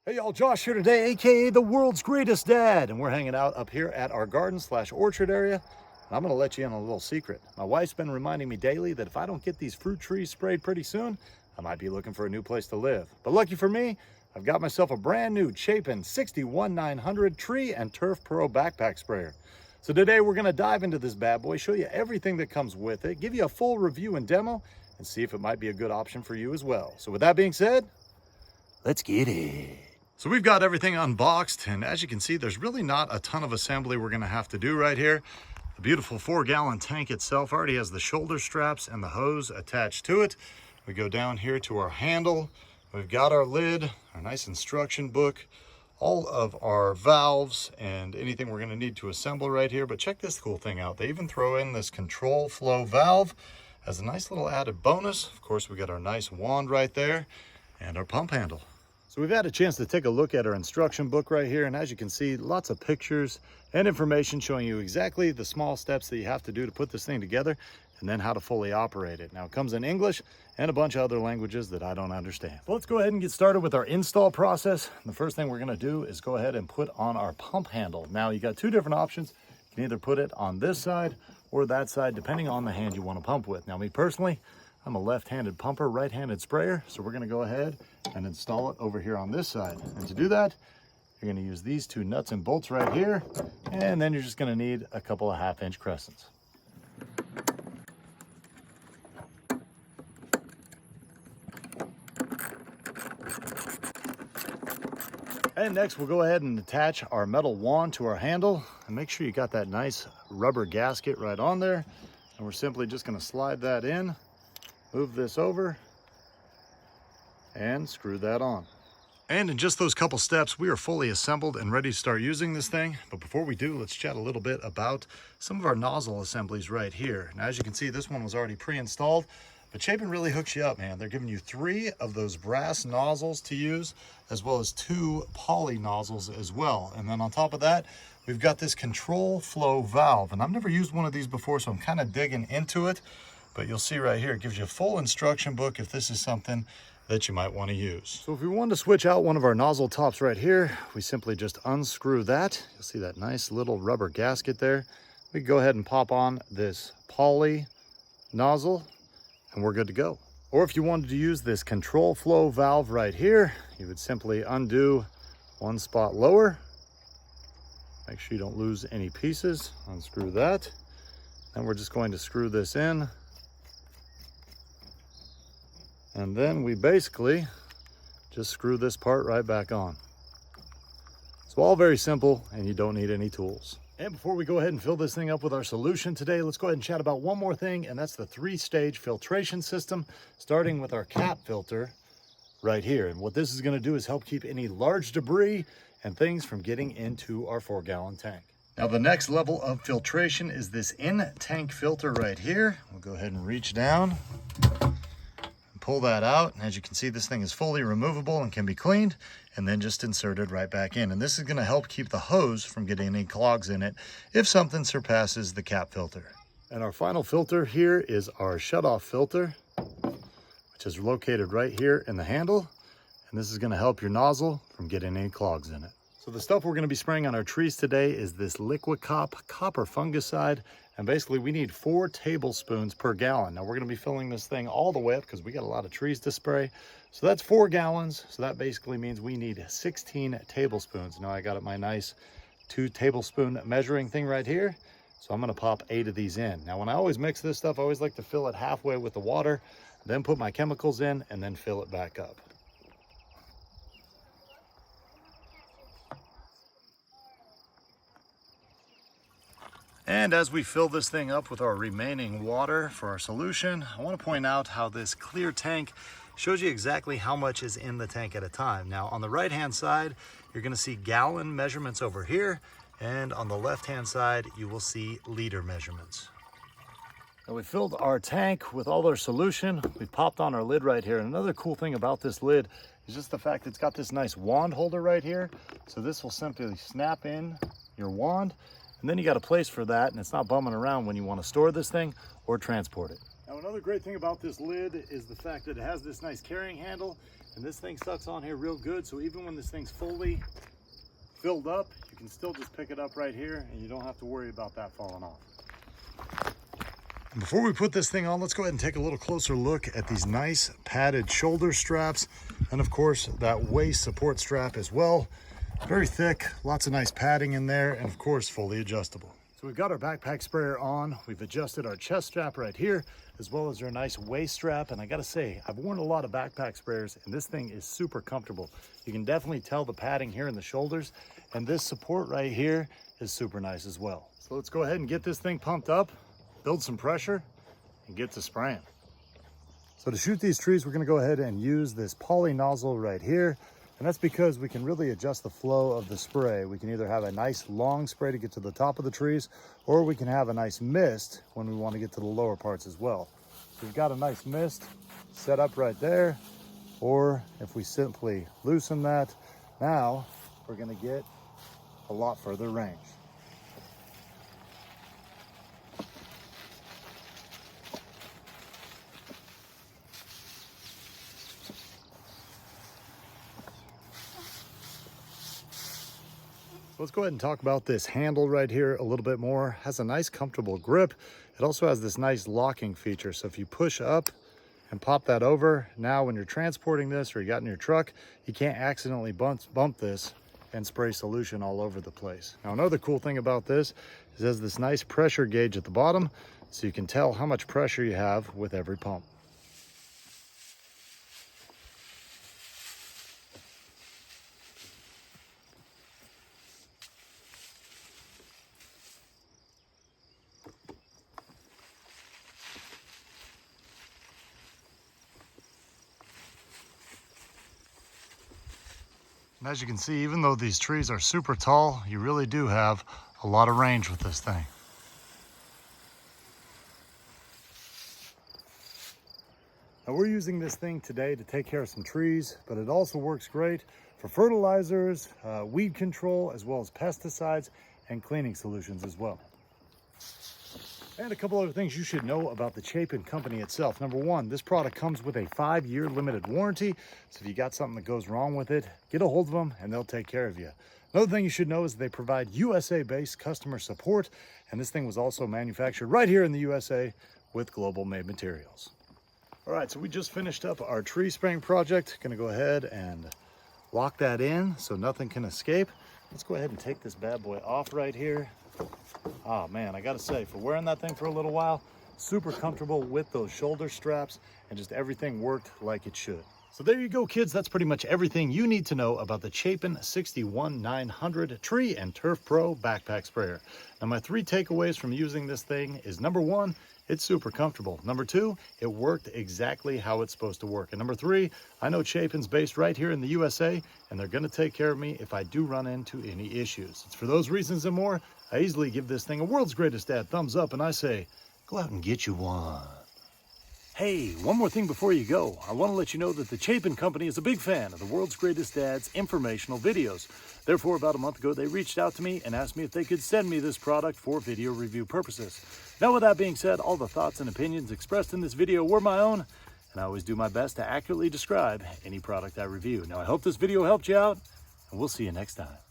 Hey y'all, Josh here today, aka the world's greatest dad, and we're hanging out up here at our garden/orchard area. And I'm gonna let you in on a little secret. My wife's been reminding me daily that if I don't get these fruit trees sprayed pretty soon, I might be looking for a new place to live. But lucky for me, I've got myself a brand new Chapin 61900 Tree and Turf Pro backpack sprayer. So today we're gonna dive into this bad boy, show you everything that comes with it, give you a full review and demo, and see if it might be a good option for you as well. So with that being said, let's get it. So we've got everything unboxed, and as you can see, there's really not a ton of assembly we're gonna have to do right here. The beautiful 4-gallon tank itself already has the shoulder straps and the hose attached to it. We go down here to our handle. We've got our lid, our nice instruction book, all of our valves and anything we're gonna need to assemble right here. But check this cool thing out. They even throw in this control flow valve as a nice little added bonus. Of course, we got our nice wand right there and our pump handle. So we've had a chance to take a look at our instruction book right here, and as you can see, lots of pictures and information showing you exactly the small steps that you have to do to put this thing together and then how to fully operate it. Now it comes in English and a bunch of other languages that I don't understand. So let's go ahead and get started with our install process. The first thing we're gonna do is go ahead and put on our pump handle. Now you got two different options. You can either put it on this side or that side, depending on the hand you wanna pump with. Now me personally, I'm a left-handed pumper, right-handed sprayer, so we're gonna go ahead and install it over here on this side. And to do that, you're gonna use these two nuts and bolts right here, and then you're just gonna need a couple of 1/2-inch crescents. And next we'll go ahead and attach our metal wand to our handle, and make sure you got that nice rubber gasket right on there. And we're simply just gonna slide that in, move this over, and screw that on. And in just those couple steps, we are fully assembled and ready to start using this thing. But before we do, let's chat a little bit about some of our nozzle assemblies right here. Now, as you can see, this one was already pre-installed, but Chapin really hooks you up, man. They're giving you 3 of those brass nozzles to use, as well as 2 poly nozzles as well. And then on top of that, we've got this control flow valve. And I've never used one of these before, so I'm kind of digging into it. But you'll see right here, it gives you a full instruction book if this is something that you might want to use. So if we wanted to switch out one of our nozzle tops right here, we simply just unscrew that. You'll see that nice little rubber gasket there. We can go ahead and pop on this poly nozzle and we're good to go. Or if you wanted to use this control flow valve right here, you would simply undo one spot lower. Make sure you don't lose any pieces. Unscrew that. And we're just going to screw this in. And then we basically just screw this part right back on. So all very simple, and you don't need any tools. And before we go ahead and fill this thing up with our solution today, let's go ahead and chat about one more thing, and that's the 3-stage filtration system, starting with our cap filter right here. And what this is gonna do is help keep any large debris and things from getting into our 4-gallon tank. Now the next level of filtration is this in-tank filter right here. We'll go ahead and reach down, pull that out, and as you can see, this thing is fully removable and can be cleaned and then just inserted right back in. And this is going to help keep the hose from getting any clogs in it if something surpasses the cap filter. And our final filter here is our shutoff filter, which is located right here in the handle. And this is going to help your nozzle from getting any clogs in it. So the stuff we're going to be spraying on our trees today is this Liquid copper fungicide. And basically we need 4 tablespoons per gallon. Now we're gonna be filling this thing all the way up because we got a lot of trees to spray. So that's 4 gallons. So that basically means we need 16 tablespoons. Now I got my nice 2 tablespoon measuring thing right here. So I'm gonna pop 8 of these in. Now when I always mix this stuff, I always like to fill it halfway with the water, then put my chemicals in and then fill it back up. And as we fill this thing up with our remaining water for our solution, I want to point out how this clear tank shows you exactly how much is in the tank at a time. Now on the right hand side, you're going to see gallon measurements over here, and on the left hand side, you will see liter measurements. Now we filled our tank with all our solution. We popped on our lid right here. And another cool thing about this lid is just the fact that it's got this nice wand holder right here. So this will simply snap in your wand. And then you got a place for that, and it's not bumming around when you want to store this thing or transport it. Now another great thing about this lid is the fact that it has this nice carrying handle, and this thing sucks on here real good, so even when this thing's fully filled up, you can still just pick it up right here and you don't have to worry about that falling off. Before we put this thing on, let's go ahead and take a little closer look at these nice padded shoulder straps, and of course that waist support strap as well. Very thick, lots of nice padding in there, and of course fully adjustable. So we've got our backpack sprayer on, we've adjusted our chest strap right here, as well as our nice waist strap. And I gotta say, I've worn a lot of backpack sprayers and this thing is super comfortable. You can definitely tell the padding here in the shoulders, and this support right here is super nice as well. So let's go ahead and get this thing pumped up, build some pressure, and get to spraying. So to shoot these trees, we're gonna go ahead and use this poly nozzle right here. And that's because we can really adjust the flow of the spray. We can either have a nice long spray to get to the top of the trees, or we can have a nice mist when we want to get to the lower parts as well. So we've got a nice mist set up right there, or if we simply loosen that, now we're going to get a lot further range. Let's go ahead and talk about this handle right here a little bit more. It has a nice comfortable grip. It also has this nice locking feature. So if you push up and pop that over, now when you're transporting this or you got in your truck, you can't accidentally bump this and spray solution all over the place. Now another cool thing about this is it has this nice pressure gauge at the bottom, so you can tell how much pressure you have with every pump. And as you can see, even though these trees are super tall, you really do have a lot of range with this thing. Now we're using this thing today to take care of some trees, but it also works great for fertilizers, weed control, as well as pesticides and cleaning solutions as well. And a couple other things you should know about the Chapin company itself. Number one, this product comes with a 5-year limited warranty. So if you got something that goes wrong with it, get a hold of them and they'll take care of you. Another thing you should know is they provide USA-based customer support. And this thing was also manufactured right here in the USA with global made materials. All right, so we just finished up our tree spraying project. Gonna go ahead and lock that in so nothing can escape. Let's go ahead and take this bad boy off right here. Oh man, I gotta say, for wearing that thing for a little while, super comfortable with those shoulder straps, and just everything worked like it should. So there you go, kids. That's pretty much everything you need to know about the Chapin 61900 Tree and Turf Pro Backpack Sprayer. Now my 3 takeaways from using this thing is number 1, it's super comfortable. Number 2, it worked exactly how it's supposed to work. And number 3, I know Chapin's based right here in the USA, and they're gonna take care of me if I do run into any issues. It's for those reasons and more, I easily give this thing a world's greatest dad thumbs up, and I say, go out and get you one. Hey, one more thing before you go. I want to let you know that the Chapin company is a big fan of the World's Greatest Dad's informational videos. Therefore, about a month ago, they reached out to me and asked me if they could send me this product for video review purposes. Now, with that being said, all the thoughts and opinions expressed in this video were my own, and I always do my best to accurately describe any product I review. Now, I hope this video helped you out, and we'll see you next time.